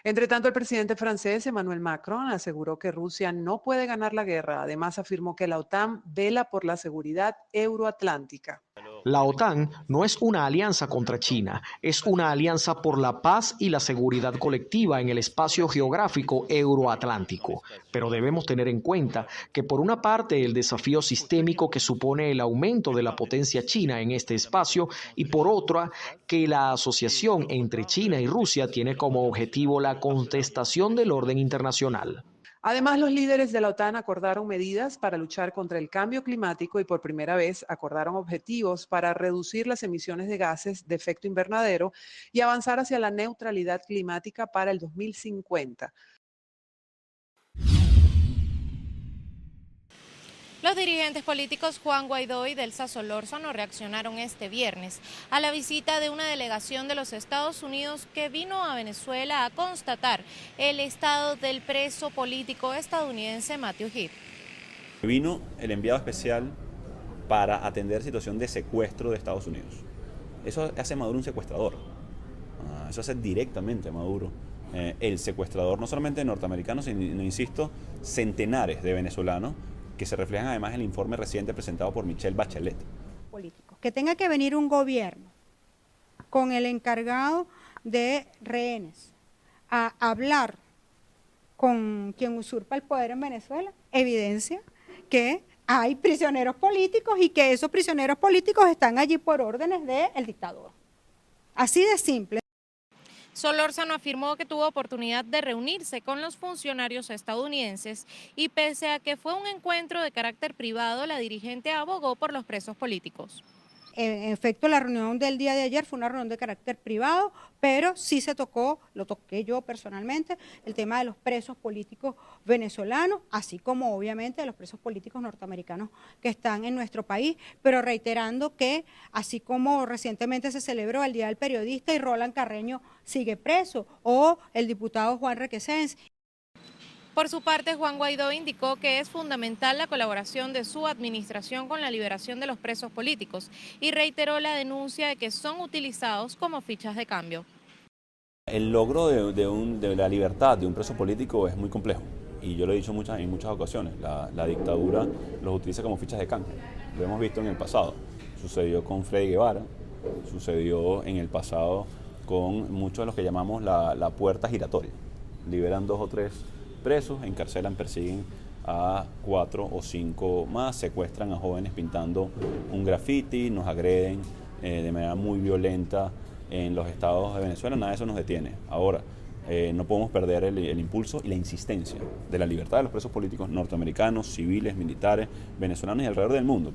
Entre tanto, el presidente francés Emmanuel Macron aseguró que Rusia no puede ganar la guerra. Además, afirmó que la OTAN vela por la seguridad euroatlántica. La OTAN no es una alianza contra China, es una alianza por la paz y la seguridad colectiva en el espacio geográfico euroatlántico. Pero debemos tener en cuenta que por una parte el desafío sistémico que supone el aumento de la potencia china en este espacio y por otra que la asociación entre China y Rusia tiene como objetivo la contestación del orden internacional. Además, los líderes de la OTAN acordaron medidas para luchar contra el cambio climático y por primera vez acordaron objetivos para reducir las emisiones de gases de efecto invernadero y avanzar hacia la neutralidad climática para el 2050. Los dirigentes políticos Juan Guaidó y Delsa Solórzano reaccionaron este viernes a la visita de una delegación de los Estados Unidos que vino a Venezuela a constatar el estado del preso político estadounidense Matthew Heath. Vino el enviado especial para atender situación de secuestro de Estados Unidos. Eso hace a Maduro un secuestrador. Eso hace directamente a Maduro el secuestrador, no solamente norteamericano, sino, insisto, centenares de venezolanos, que se reflejan además en el informe reciente presentado por Michelle Bachelet. Políticos. Que tenga que venir un gobierno con el encargado de rehenes a hablar con quien usurpa el poder en Venezuela, evidencia que hay prisioneros políticos y que esos prisioneros políticos están allí por órdenes del dictador. Así de simple. Solórzano afirmó que tuvo oportunidad de reunirse con los funcionarios estadounidenses y pese a que fue un encuentro de carácter privado, la dirigente abogó por los presos políticos. En efecto, la reunión del día de ayer fue una reunión de carácter privado, pero sí se tocó, lo toqué yo personalmente, el tema de los presos políticos venezolanos, así como obviamente de los presos políticos norteamericanos que están en nuestro país, pero reiterando que así como recientemente se celebró el Día del Periodista y Roland Carreño sigue preso, o el diputado Juan Requesens. Por su parte, Juan Guaidó indicó que es fundamental la colaboración de su administración con la liberación de los presos políticos y reiteró la denuncia de que son utilizados como fichas de cambio. El logro de la libertad de un preso político es muy complejo y yo lo he dicho en muchas ocasiones, la dictadura los utiliza como fichas de cambio. Lo hemos visto en el pasado, sucedió con Freddy Guevara, sucedió en el pasado con muchos de los que llamamos la puerta giratoria. Liberan 2 o 3 presos, encarcelan, persiguen a 4 o 5 más, secuestran a jóvenes pintando un graffiti, nos agreden de manera muy violenta en los estados de Venezuela, nada de eso nos detiene. Ahora, no podemos perder el impulso y la insistencia de la libertad de los presos políticos norteamericanos, civiles, militares, venezolanos y alrededor del mundo.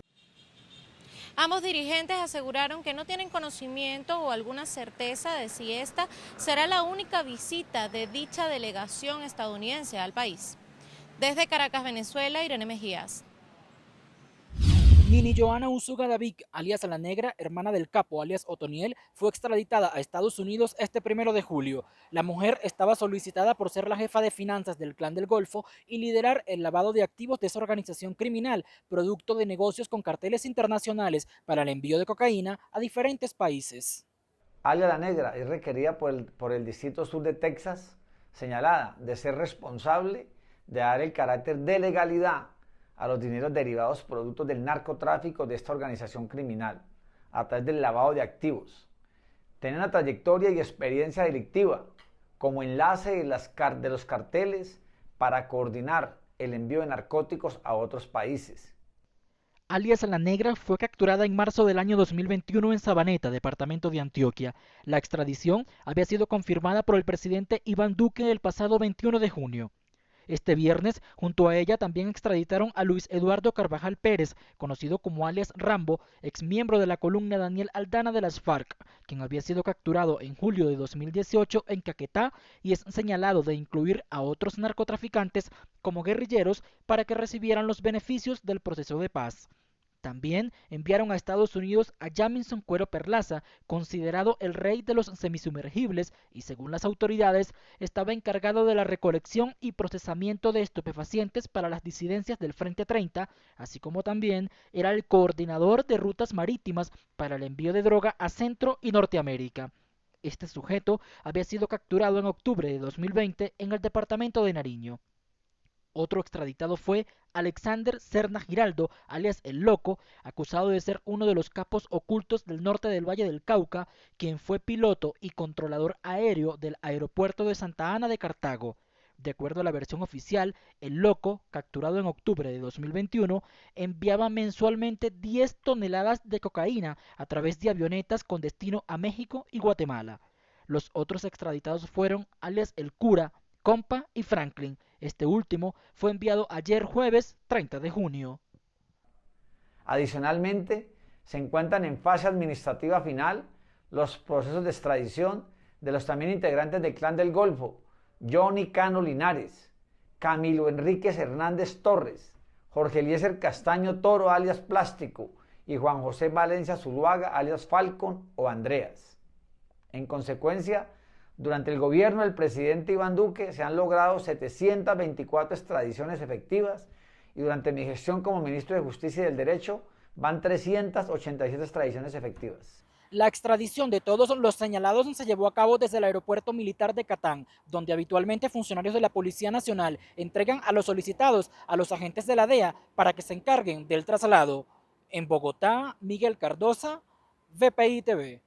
Ambos dirigentes aseguraron que no tienen conocimiento o alguna certeza de si esta será la única visita de dicha delegación estadounidense al país. Desde Caracas, Venezuela, Irene Mejías. Nini Joana Unzuga David, alias La Negra, hermana del capo, alias Otoniel, fue extraditada a Estados Unidos este 1 de julio. La mujer estaba solicitada por ser la jefa de finanzas del Clan del Golfo y liderar el lavado de activos de esa organización criminal, producto de negocios con carteles internacionales para el envío de cocaína a diferentes países. Alias La Negra es requerida por el Distrito Sur de Texas, señalada de ser responsable de dar el carácter de legalidad a los dineros derivados productos del narcotráfico de esta organización criminal, a través del lavado de activos. Tiene una trayectoria y experiencia delictiva como enlace de los carteles para coordinar el envío de narcóticos a otros países. alias La Negra, fue capturada en marzo del año 2021 en Sabaneta, departamento de Antioquia. La extradición había sido confirmada por el presidente Iván Duque el pasado 21 de junio. Este viernes, junto a ella, también extraditaron a Luis Eduardo Carvajal Pérez, conocido como alias Rambo, exmiembro de la columna Daniel Aldana de las FARC, quien había sido capturado en julio de 2018 en Caquetá y es señalado de incluir a otros narcotraficantes como guerrilleros para que recibieran los beneficios del proceso de paz. También enviaron a Estados Unidos a Jamison Cuero Perlaza, considerado el rey de los semisumergibles y, según las autoridades, estaba encargado de la recolección y procesamiento de estupefacientes para las disidencias del Frente 30, así como también era el coordinador de rutas marítimas para el envío de droga a Centro y Norteamérica. Este sujeto había sido capturado en octubre de 2020 en el departamento de Nariño. Otro extraditado fue Alexander Serna Giraldo, alias El Loco, acusado de ser uno de los capos ocultos del norte del Valle del Cauca, quien fue piloto y controlador aéreo del aeropuerto de Santa Ana de Cartago. De acuerdo a la versión oficial, El Loco, capturado en octubre de 2021, enviaba mensualmente 10 toneladas de cocaína a través de avionetas con destino a México y Guatemala. Los otros extraditados fueron alias El Cura, Compa y Franklin. Este último fue enviado ayer jueves 30 de junio. Adicionalmente, se encuentran en fase administrativa final los procesos de extradición de los también integrantes del Clan del Golfo, Johnny Cano Linares, Camilo Enríquez Hernández Torres, Jorge Eliezer Castaño Toro alias Plástico y Juan José Valencia Zuluaga alias Falcon o Andreas. En consecuencia, durante el gobierno del presidente Iván Duque se han logrado 724 extradiciones efectivas y durante mi gestión como ministro de Justicia y del Derecho van 387 extradiciones efectivas. La extradición de todos los señalados se llevó a cabo desde el aeropuerto militar de Catán, donde habitualmente funcionarios de la Policía Nacional entregan a los solicitados a los agentes de la DEA para que se encarguen del traslado. En Bogotá, Miguel Cardosa, VPI TV.